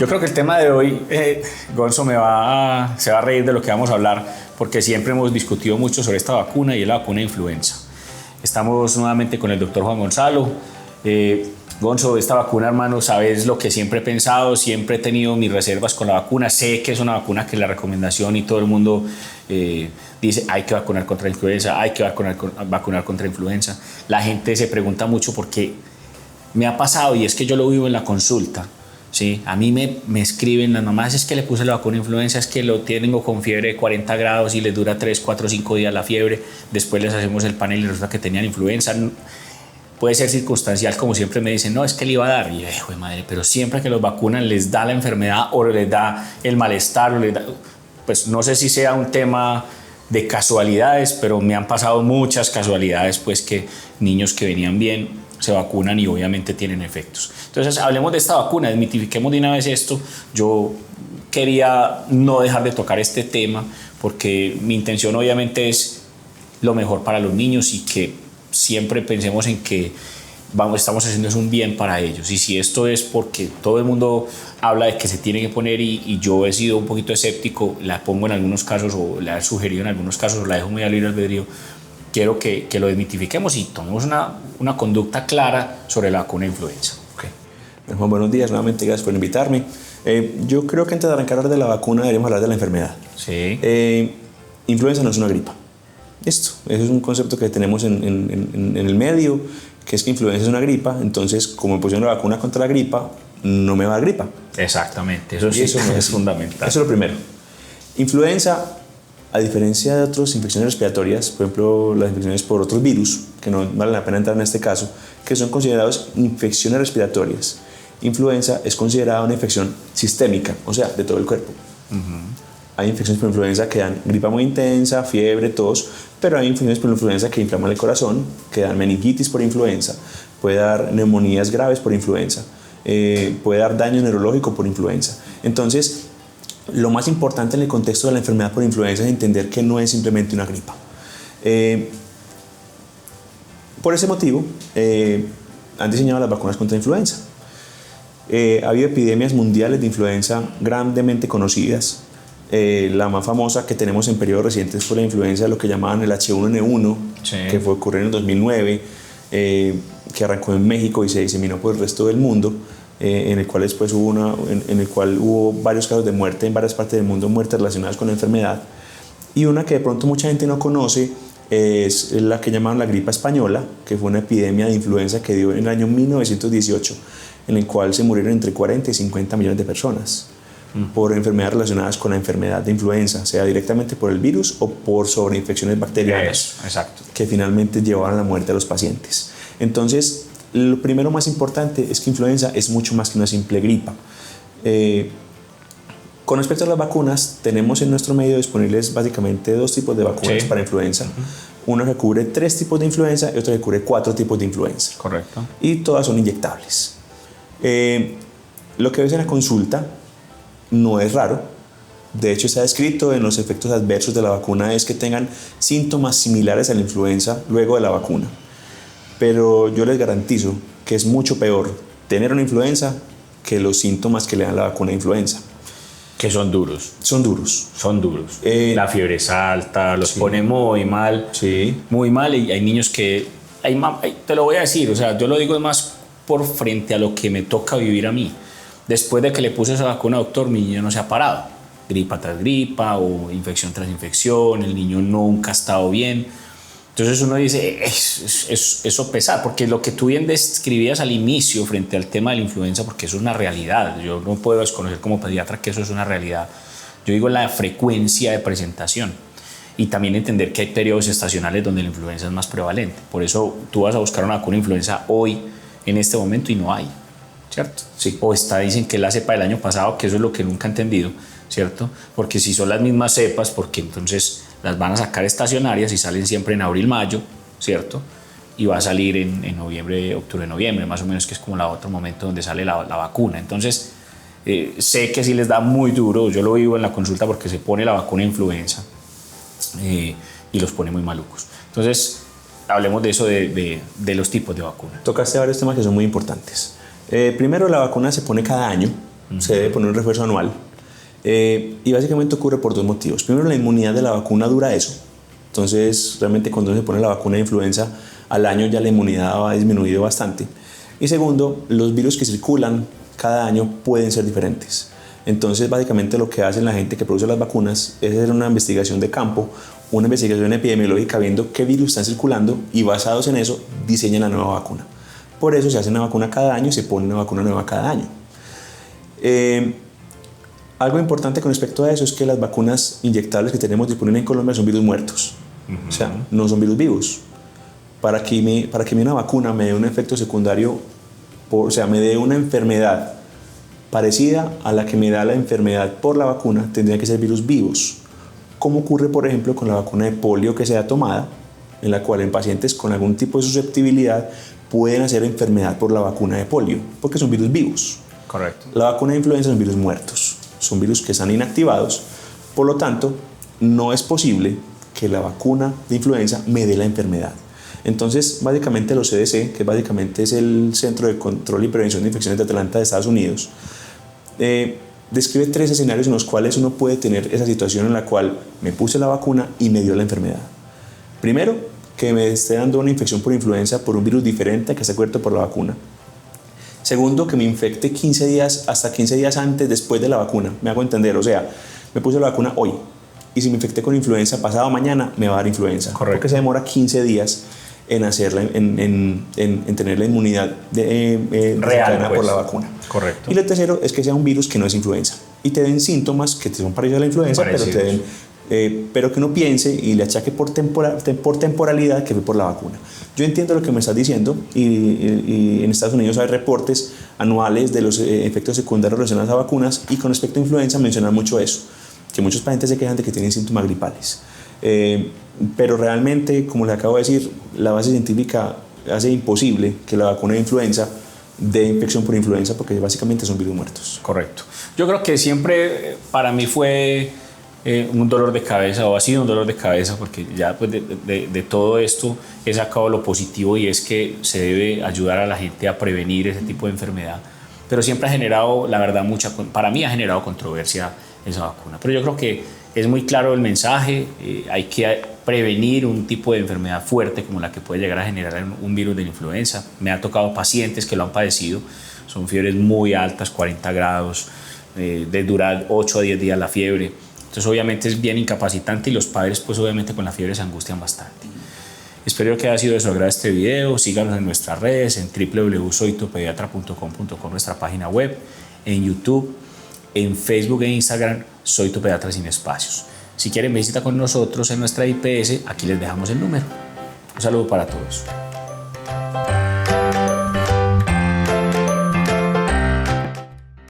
Yo creo que el tema de hoy, Gonzo se va a reír de lo que vamos a hablar, porque siempre hemos discutido mucho sobre esta vacuna y es la vacuna de influenza. Estamos nuevamente con el doctor Juan Gonzalo. Gonzo, esta vacuna, hermano, sabes lo que siempre he pensado, siempre he tenido mis reservas con la vacuna. Sé que es una vacuna que la recomendación y todo el mundo dice hay que vacunar contra influenza, hay que vacunar contra influenza. La gente se pregunta mucho porque me ha pasado, y es que yo lo vivo en la consulta. Sí, a mí me escriben las mamás, es que le puse la vacuna de influenza, es que lo tengo con fiebre de 40 grados y les dura 3, 4, 5 días la fiebre, después les hacemos el panel y resulta que tenían influenza. Puede ser circunstancial, como siempre me dicen, no, es que le iba a dar, y yo, hijo de madre, pero siempre que los vacunan les da la enfermedad o les da el malestar, pues no sé si sea un tema de casualidades, pero me han pasado muchas casualidades, pues que niños que venían bien se vacunan y obviamente tienen efectos. Entonces hablemos de esta vacuna, desmitifiquemos de una vez esto. Yo quería no dejar de tocar este tema porque mi intención obviamente es lo mejor para los niños y que siempre pensemos en que estamos haciendo un bien para ellos. Y si esto es porque todo el mundo habla de que se tiene que poner y yo he sido un poquito escéptico, la pongo en algunos casos o la he sugerido en algunos casos o la dejo muy a libre albedrío, quiero que lo desmitifiquemos y tomemos una conducta clara sobre la vacuna de influenza. Okay. Juan, buenos días, nuevamente gracias por invitarme. Yo creo que antes de arrancar de la vacuna deberíamos hablar de la enfermedad. Sí. Influenza no es una gripa. Esto es un concepto que tenemos en el medio, que es que influenza es una gripa, entonces como me pusieron la vacuna contra la gripa, no me va a dar gripa. Exactamente, eso sí, eso es fundamental. Eso es lo primero. Influenza, a diferencia de otras infecciones respiratorias, por ejemplo, las infecciones por otros virus, que no vale la pena entrar en este caso, que son considerados infecciones respiratorias. Influenza es considerada una infección sistémica, o sea, de todo el cuerpo. Hay infecciones por influenza que dan gripa muy intensa, fiebre, tos, pero hay infecciones por influenza que inflaman el corazón, que dan meningitis por influenza, puede dar neumonías graves por influenza, puede dar daño neurológico por influenza. Entonces, lo más importante en el contexto de la enfermedad por influenza es entender que no es simplemente una gripa. Por ese motivo, han diseñado las vacunas contra influenza. Ha habido epidemias mundiales de influenza grandemente conocidas. La más famosa que tenemos en periodos recientes fue la influenza, lo que llamaban el H1N1, sí, que fue ocurrido en el 2009, que arrancó en México y se diseminó por el resto del mundo. En el cual después hubo varios casos de muerte en varias partes del mundo, muertes relacionadas con la enfermedad. Y una que de pronto mucha gente no conoce es la que llamaban la gripa española, que fue una epidemia de influenza que dio en el año 1918, en el cual se murieron entre 40 y 50 millones de personas por enfermedades relacionadas con la enfermedad de influenza, sea directamente por el virus o por sobreinfecciones bacterianas. Exacto. Que finalmente llevaron a la muerte a los pacientes. Entonces, lo primero más importante es que influenza es mucho más que una simple gripa. Con respecto a las vacunas, tenemos en nuestro medio disponibles básicamente 2 tipos de vacunas, sí, para influenza. Uno que cubre 3 tipos de influenza y otro que cubre 4 tipos de influenza. Correcto. Y todas son inyectables. Lo que ves en la consulta no es raro. De hecho, está descrito en los efectos adversos de la vacuna es que tengan síntomas similares a la influenza luego de la vacuna. Pero yo les garantizo que es mucho peor tener una influenza que los síntomas que le dan la vacuna de influenza. Que son duros. Son duros. Son duros. La fiebre es alta, los sí, pone muy mal. Sí. Muy mal, y hay niños que... te lo voy a decir, o sea, yo lo digo más por frente a lo que me toca vivir a mí. Después de que le puse esa vacuna, doctor, mi niño no se ha parado. Gripa tras gripa o infección tras infección, el niño nunca ha estado bien. Entonces uno dice, eso pesar, porque lo que tú bien describías al inicio frente al tema de la influenza, porque eso es una realidad, yo no puedo desconocer como pediatra que eso es una realidad. Yo digo la frecuencia de presentación y también entender que hay periodos estacionales donde la influenza es más prevalente. Por eso tú vas a buscar una vacuna de influenza hoy, en este momento, y no hay, ¿cierto? Sí. O dicen que es la cepa del año pasado, que eso es lo que nunca he entendido, ¿cierto? Porque si son las mismas cepas, porque entonces las van a sacar estacionarias y salen siempre en abril, mayo, ¿cierto? Y va a salir en noviembre, octubre, noviembre, más o menos, que es como el otro momento donde sale la vacuna. Entonces, sé que sí les da muy duro, yo lo vivo en la consulta porque se pone la vacuna de influenza y los pone muy malucos. Entonces, hablemos de eso, de los tipos de vacunas. Tocaste varios temas que son muy importantes. Primero, la vacuna se pone cada año se debe poner un refuerzo anual. Y básicamente ocurre por dos motivos. Primero, la inmunidad de la vacuna dura eso. Entonces, realmente cuando se pone la vacuna de influenza, al año ya la inmunidad ha disminuido bastante. Y segundo, los virus que circulan cada año pueden ser diferentes. Entonces, básicamente lo que hace la gente que produce las vacunas es hacer una investigación de campo, una investigación epidemiológica viendo qué virus están circulando y basados en eso diseñan la nueva vacuna. Por eso se hace una vacuna cada año y se pone una vacuna nueva cada año. Algo importante con respecto a eso es que las vacunas inyectables que tenemos disponibles en Colombia son virus muertos. O sea, no son virus vivos. Para que una vacuna me dé un efecto secundario, o sea, me dé una enfermedad parecida a la que me da la enfermedad por la vacuna, tendría que ser virus vivos. Como ocurre, por ejemplo, con la vacuna de polio que sea tomada, en la cual en pacientes con algún tipo de susceptibilidad pueden hacer enfermedad por la vacuna de polio, porque son virus vivos. Correcto. La vacuna de influenza son virus muertos, son virus que están inactivados, por lo tanto, no es posible que la vacuna de influenza me dé la enfermedad. Entonces, básicamente los CDC, que básicamente es el Centro de Control y Prevención de Infecciones de Atlanta de Estados Unidos, describe 3 escenarios en los cuales uno puede tener esa situación en la cual me puse la vacuna y me dio la enfermedad. Primero, que me esté dando una infección por influenza por un virus diferente que está cubierto por la vacuna. Segundo, que me infecte 15 días, hasta 15 días antes, después de la vacuna. Me hago entender, o sea, me puse la vacuna hoy y si me infecté con influenza pasado mañana, me va a dar influenza. Correcto. Porque se demora 15 días en hacerla, en tener la inmunidad real pues, por la vacuna. Correcto. Y lo tercero es que sea un virus que no es influenza y te den síntomas que son parecidos a la influenza, pero que uno piense y le achaque por temporalidad que fue por la vacuna. Yo entiendo lo que me estás diciendo y en Estados Unidos hay reportes anuales de los efectos secundarios relacionados a vacunas y con respecto a influenza mencionan mucho eso, que muchos pacientes se quejan de que tienen síntomas gripales. Pero realmente, como les acabo de decir, la base científica hace imposible que la vacuna de influenza dé infección por influenza porque básicamente son virus muertos. Correcto. Yo creo que siempre para mí fue un dolor de cabeza o ha sido un dolor de cabeza porque ya pues, de todo esto he sacado lo positivo y es que se debe ayudar a la gente a prevenir ese tipo de enfermedad. Pero siempre ha generado, la verdad, para mí ha generado controversia esa vacuna. Pero yo creo que es muy claro el mensaje, hay que prevenir un tipo de enfermedad fuerte como la que puede llegar a generar un virus de la influenza. Me ha tocado pacientes que lo han padecido, son fiebres muy altas, 40 grados, de durar 8 a 10 días la fiebre. Entonces obviamente es bien incapacitante y los padres pues obviamente con la fiebre se angustian bastante. Espero que haya sido de su agrado este video, síganos en nuestras redes, en www.soytupediatra.com.co, nuestra página web, en YouTube, en Facebook e Instagram, Soy tu Pediatra Sin Espacios. Si quieren visita con nosotros en nuestra IPS, aquí les dejamos el número. Un saludo para todos.